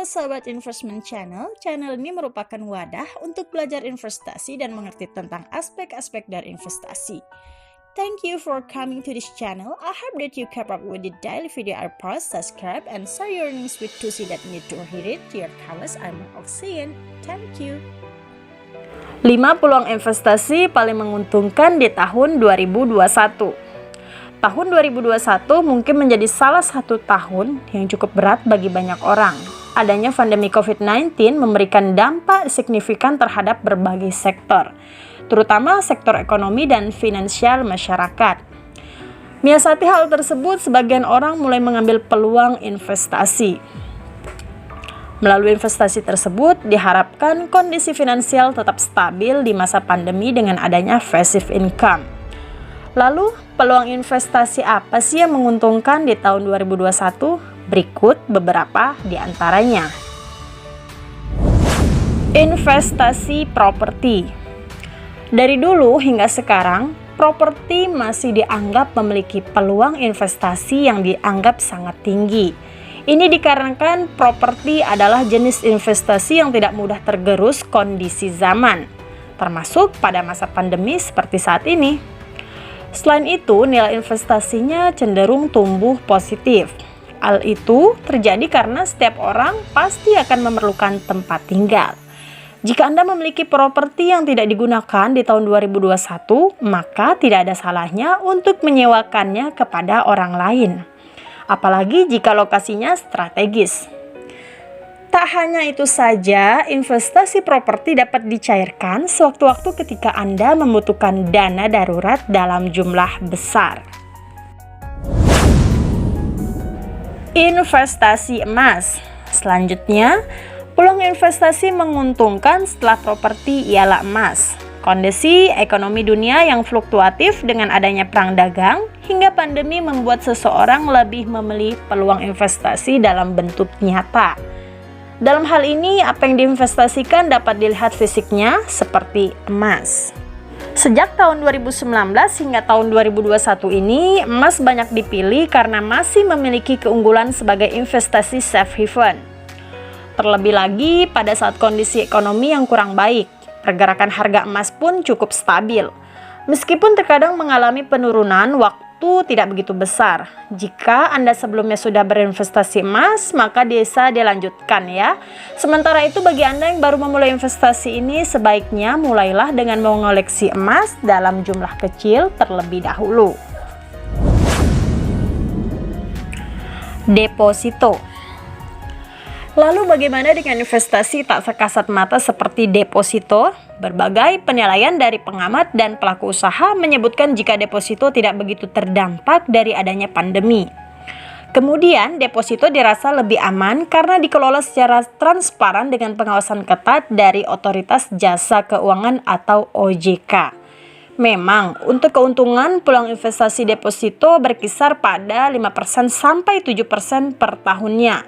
Sahabat Investment Channel, channel ini merupakan wadah untuk belajar investasi dan mengerti tentang aspek-aspek dari investasi. Thank you for coming to this channel. I hope that you keep up with the daily video I post, subscribe, and share your links with Tusi that need to hear it. Dear colleagues, I'm Oxian. Thank you. 5 peluang investasi paling menguntungkan di tahun 2021. Tahun 2021 mungkin menjadi salah satu tahun yang cukup berat bagi banyak orang. Adanya pandemi COVID-19 memberikan dampak signifikan terhadap berbagai sektor, terutama sektor ekonomi dan finansial masyarakat. Menyiasati hal tersebut, sebagian orang mulai mengambil peluang investasi. Melalui investasi tersebut, diharapkan kondisi finansial tetap stabil di masa pandemi dengan adanya passive income. Lalu, peluang investasi apa sih yang menguntungkan di tahun 2021? Berikut beberapa di antaranya. Investasi properti. Dari dulu hingga sekarang, properti masih dianggap memiliki peluang investasi yang dianggap sangat tinggi. Ini dikarenakan properti adalah jenis investasi yang tidak mudah tergerus kondisi zaman, termasuk pada masa pandemi seperti saat ini. Selain itu, nilai investasinya cenderung tumbuh positif. Hal itu terjadi karena setiap orang pasti akan memerlukan tempat tinggal. Jika Anda memiliki properti yang tidak digunakan di tahun 2021, maka tidak ada salahnya untuk menyewakannya kepada orang lain. Apalagi jika lokasinya strategis. Tak hanya itu saja, investasi properti dapat dicairkan sewaktu-waktu ketika Anda membutuhkan dana darurat dalam jumlah besar. Investasi emas. Selanjutnya, peluang investasi menguntungkan setelah properti ialah emas. Kondisi ekonomi dunia yang fluktuatif dengan adanya perang dagang hingga pandemi membuat seseorang lebih memilih peluang investasi dalam bentuk nyata. Dalam hal ini, apa yang diinvestasikan dapat dilihat fisiknya seperti emas. Sejak tahun 2019 hingga tahun 2021 ini, emas banyak dipilih karena masih memiliki keunggulan sebagai investasi safe haven. Terlebih lagi pada saat kondisi ekonomi yang kurang baik, pergerakan harga emas pun cukup stabil. Meskipun terkadang mengalami penurunan, waktu tidak begitu besar. Jika Anda sebelumnya sudah berinvestasi emas, maka bisa dilanjutkan ya. Sementara itu bagi Anda yang baru memulai investasi ini, sebaiknya mulailah dengan mengoleksi emas dalam jumlah kecil terlebih dahulu. Deposito. Lalu bagaimana dengan investasi tak sekasat mata seperti deposito? Berbagai penilaian dari pengamat dan pelaku usaha menyebutkan jika deposito tidak begitu terdampak dari adanya pandemi. Kemudian, deposito dirasa lebih aman karena dikelola secara transparan dengan pengawasan ketat dari Otoritas Jasa Keuangan atau OJK. Memang, untuk keuntungan peluang investasi deposito berkisar pada 5% sampai 7% per tahunnya.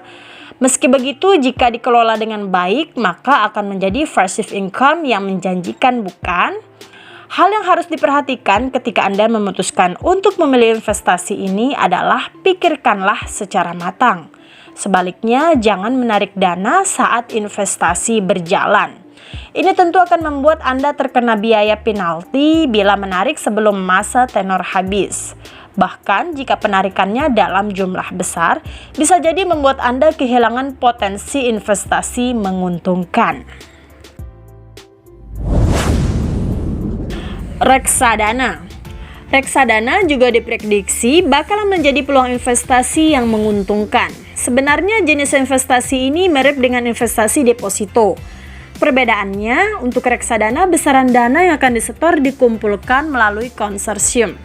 Meski begitu, jika dikelola dengan baik, maka akan menjadi passive income yang menjanjikan, bukan? Hal yang harus diperhatikan ketika Anda memutuskan untuk memilih investasi ini adalah pikirkanlah secara matang. Sebaliknya, jangan menarik dana saat investasi berjalan. Ini tentu akan membuat Anda terkena biaya penalti bila menarik sebelum masa tenor habis. Bahkan jika penarikannya dalam jumlah besar, bisa jadi membuat Anda kehilangan potensi investasi menguntungkan. Reksadana. Reksadana juga diprediksi bakalan menjadi peluang investasi yang menguntungkan. Sebenarnya jenis investasi ini mirip dengan investasi deposito. Perbedaannya, untuk reksadana besaran dana yang akan disetor dikumpulkan melalui konsorsium.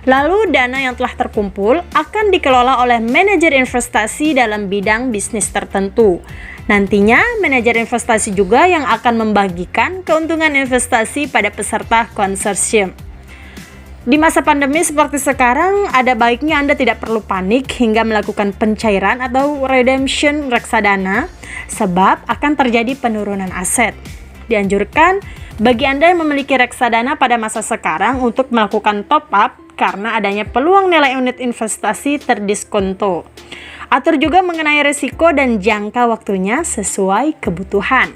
Lalu dana yang telah terkumpul akan dikelola oleh manajer investasi dalam bidang bisnis tertentu. Nantinya manajer investasi juga yang akan membagikan keuntungan investasi pada peserta konsorsium. Di masa pandemi seperti sekarang, ada baiknya Anda tidak perlu panik hingga melakukan pencairan atau redemption reksadana, sebab akan terjadi penurunan aset. Dianjurkan bagi Anda yang memiliki reksadana pada masa sekarang untuk melakukan top up karena adanya peluang nilai unit investasi terdiskonto. Atur juga mengenai risiko dan jangka waktunya sesuai kebutuhan.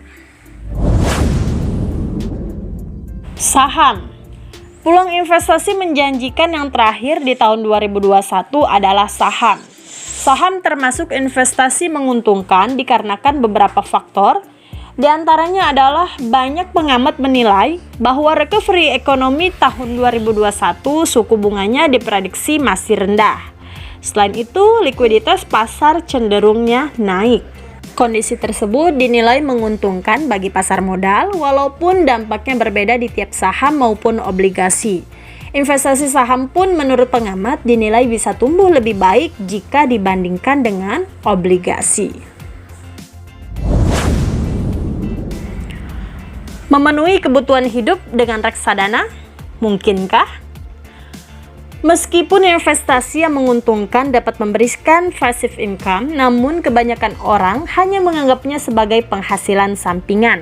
Saham. Peluang investasi menjanjikan yang terakhir di tahun 2021 adalah saham. Saham termasuk investasi menguntungkan dikarenakan beberapa faktor. Di antaranya adalah banyak pengamat menilai bahwa recovery ekonomi tahun 2021 suku bunganya diprediksi masih rendah. Selain itu, likuiditas pasar cenderungnya naik. Kondisi tersebut dinilai menguntungkan bagi pasar modal walaupun dampaknya berbeda di tiap saham maupun obligasi. Investasi saham pun menurut pengamat dinilai bisa tumbuh lebih baik jika dibandingkan dengan obligasi. Memenuhi kebutuhan hidup dengan reksadana, mungkinkah? Meskipun investasi yang menguntungkan dapat memberikan passive income, namun kebanyakan orang hanya menganggapnya sebagai penghasilan sampingan.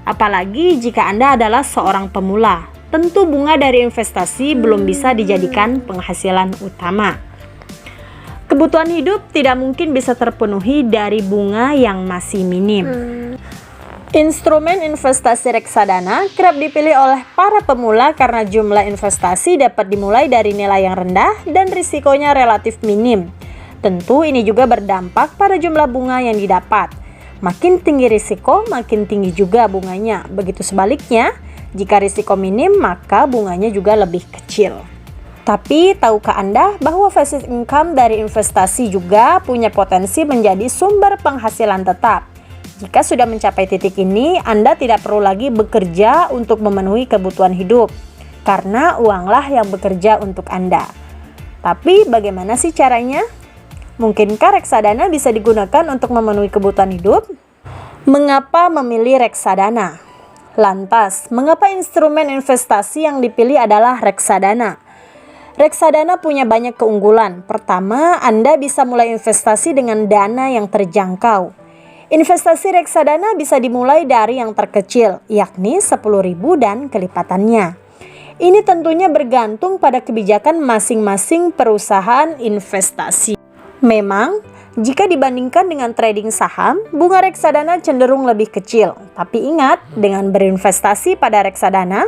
Apalagi jika Anda adalah seorang pemula, tentu bunga dari investasi belum bisa dijadikan penghasilan utama. Kebutuhan hidup tidak mungkin bisa terpenuhi dari bunga yang masih minim. Instrumen investasi reksadana kerap dipilih oleh para pemula karena jumlah investasi dapat dimulai dari nilai yang rendah dan risikonya relatif minim. Tentu ini juga berdampak pada jumlah bunga yang didapat. Makin tinggi risiko, makin tinggi juga bunganya. Begitu sebaliknya, jika risiko minim, maka bunganya juga lebih kecil. Tapi tahukah Anda bahwa passive income dari investasi juga punya potensi menjadi sumber penghasilan tetap? Jika sudah mencapai titik ini, Anda tidak perlu lagi bekerja untuk memenuhi kebutuhan hidup, karena uanglah yang bekerja untuk Anda. Tapi bagaimana sih caranya? Mungkinkah reksadana bisa digunakan untuk memenuhi kebutuhan hidup? Mengapa memilih reksadana? Lantas, mengapa instrumen investasi yang dipilih adalah reksadana? Reksadana punya banyak keunggulan. Pertama, Anda bisa mulai investasi dengan dana yang terjangkau. Investasi reksadana bisa dimulai dari yang terkecil, yakni 10.000 dan kelipatannya. Ini tentunya bergantung pada kebijakan masing-masing perusahaan investasi. Memang, jika dibandingkan dengan trading saham, bunga reksadana cenderung lebih kecil. Tapi ingat, dengan berinvestasi pada reksadana,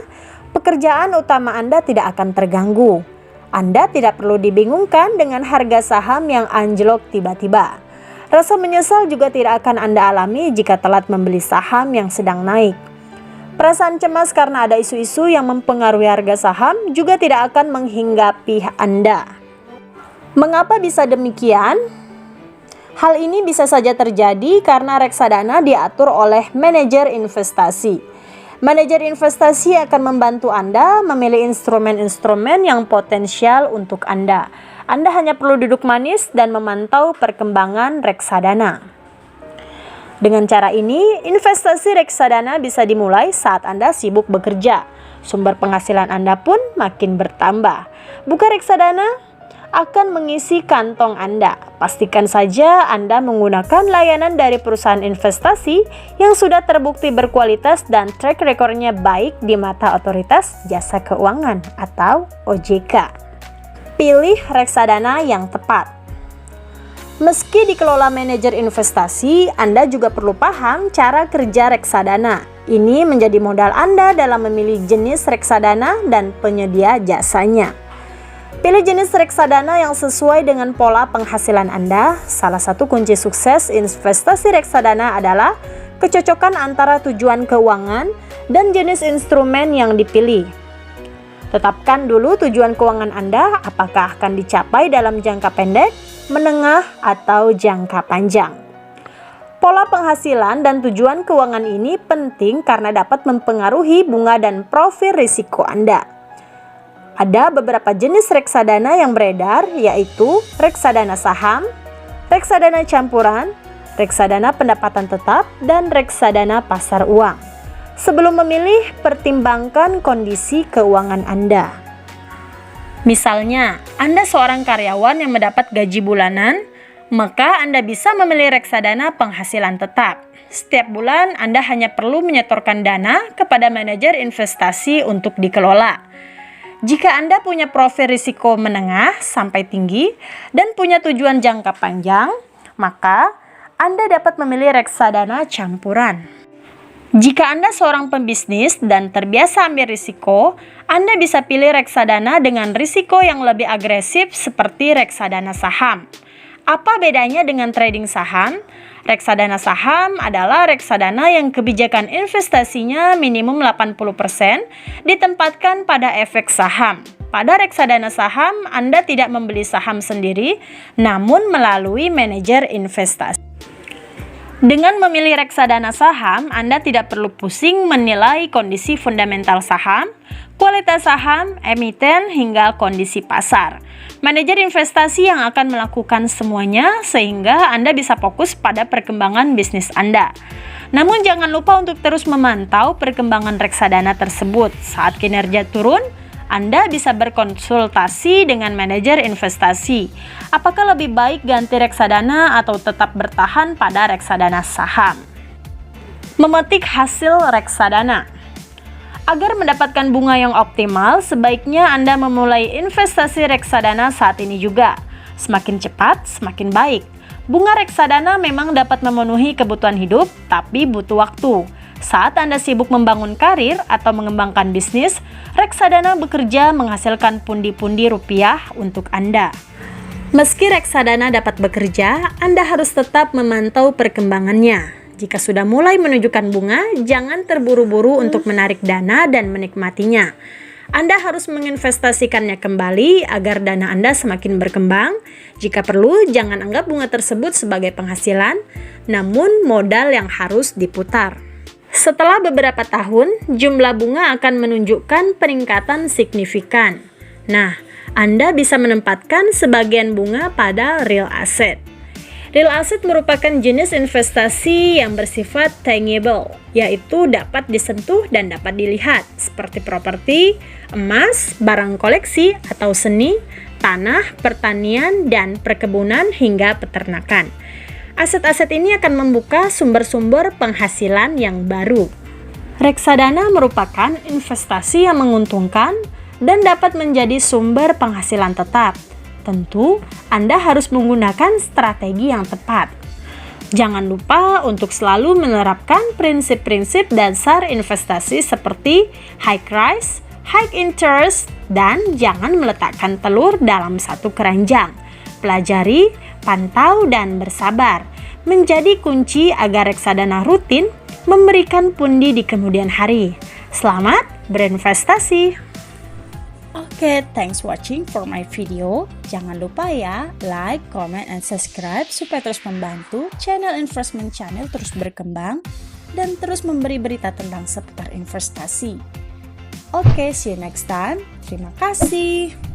pekerjaan utama Anda tidak akan terganggu. Anda tidak perlu dibingungkan dengan harga saham yang anjlok tiba-tiba. Rasa menyesal juga tidak akan Anda alami jika telat membeli saham yang sedang naik. Perasaan cemas karena ada isu-isu yang mempengaruhi harga saham juga tidak akan menghinggapi Anda. Mengapa bisa demikian? Hal ini bisa saja terjadi karena reksadana diatur oleh manajer investasi. Manajer investasi akan membantu Anda memilih instrumen-instrumen yang potensial untuk Anda. Anda hanya perlu duduk manis dan memantau perkembangan reksadana. Dengan cara ini, investasi reksadana bisa dimulai saat Anda sibuk bekerja. Sumber penghasilan Anda pun makin bertambah. Buka reksadana akan mengisi kantong Anda. Pastikan saja Anda menggunakan layanan dari perusahaan investasi yang sudah terbukti berkualitas dan track record-nya baik di mata Otoritas Jasa Keuangan atau OJK. Pilih reksadana yang tepat. Meski dikelola manajer investasi, Anda juga perlu paham cara kerja reksadana. Ini menjadi modal Anda dalam memilih jenis reksadana dan penyedia jasanya. Pilih jenis reksadana yang sesuai dengan pola penghasilan Anda. Salah satu kunci sukses investasi reksadana adalah kecocokan antara tujuan keuangan dan jenis instrumen yang dipilih. Tetapkan dulu tujuan keuangan Anda, apakah akan dicapai dalam jangka pendek, menengah, atau jangka panjang. Pola penghasilan dan tujuan keuangan ini penting karena dapat mempengaruhi bunga dan profil risiko Anda. Ada beberapa jenis reksadana yang beredar, yaitu reksadana saham, reksadana campuran, reksadana pendapatan tetap, dan reksadana pasar uang. Sebelum memilih, pertimbangkan kondisi keuangan Anda. Misalnya, Anda seorang karyawan yang mendapat gaji bulanan, maka Anda bisa memilih reksadana penghasilan tetap. Setiap bulan, Anda hanya perlu menyetorkan dana kepada manajer investasi untuk dikelola. Jika Anda punya profil risiko menengah sampai tinggi dan punya tujuan jangka panjang, maka Anda dapat memilih reksadana campuran. Jika Anda seorang pembisnis dan terbiasa ambil risiko, Anda bisa pilih reksadana dengan risiko yang lebih agresif seperti reksadana saham. Apa bedanya dengan trading saham? Reksadana saham adalah reksadana yang kebijakan investasinya minimum 80% ditempatkan pada efek saham. Pada reksadana saham, Anda tidak membeli saham sendiri, namun melalui manajer investasi. Dengan memilih reksadana saham, Anda tidak perlu pusing menilai kondisi fundamental saham, kualitas saham, emiten, hingga kondisi pasar. Manajer investasi yang akan melakukan semuanya sehingga Anda bisa fokus pada perkembangan bisnis Anda. Namun jangan lupa untuk terus memantau perkembangan reksadana tersebut. Saat kinerja turun, Anda bisa berkonsultasi dengan manajer investasi. Apakah lebih baik ganti reksadana atau tetap bertahan pada reksadana saham? Memetik hasil reksadana. Agar mendapatkan bunga yang optimal, sebaiknya Anda memulai investasi reksadana saat ini juga. Semakin cepat, semakin baik. Bunga reksadana memang dapat memenuhi kebutuhan hidup, tapi butuh waktu. Saat Anda sibuk membangun karir atau mengembangkan bisnis, reksadana bekerja menghasilkan pundi-pundi rupiah untuk Anda. Meski reksadana dapat bekerja, Anda harus tetap memantau perkembangannya. Jika sudah mulai menunjukkan bunga, jangan terburu-buru untuk menarik dana dan menikmatinya. Anda harus menginvestasikannya kembali agar dana Anda semakin berkembang. Jika perlu, jangan anggap bunga tersebut sebagai penghasilan, namun modal yang harus diputar. Setelah beberapa tahun, jumlah bunga akan menunjukkan peningkatan signifikan. Nah, Anda bisa menempatkan sebagian bunga pada real asset. Real asset merupakan jenis investasi yang bersifat tangible, yaitu dapat disentuh dan dapat dilihat, seperti properti, emas, barang koleksi atau seni, tanah, pertanian, dan perkebunan hingga peternakan. Aset-aset ini akan membuka sumber-sumber penghasilan yang baru. Reksadana merupakan investasi yang menguntungkan dan dapat menjadi sumber penghasilan tetap. Tentu, Anda harus menggunakan strategi yang tepat. Jangan lupa untuk selalu menerapkan prinsip-prinsip dasar investasi seperti high risk, high interest, dan jangan meletakkan telur dalam satu keranjang. Pelajari, pantau, dan bersabar menjadi kunci agar reksadana rutin memberikan pundi di kemudian hari. Selamat berinvestasi! Oke, thanks watching for my video. Jangan lupa ya, like, comment, and subscribe supaya terus membantu channel Investment Channel terus berkembang dan terus memberi berita tentang seputar investasi. Oke, see you next time. Terima kasih.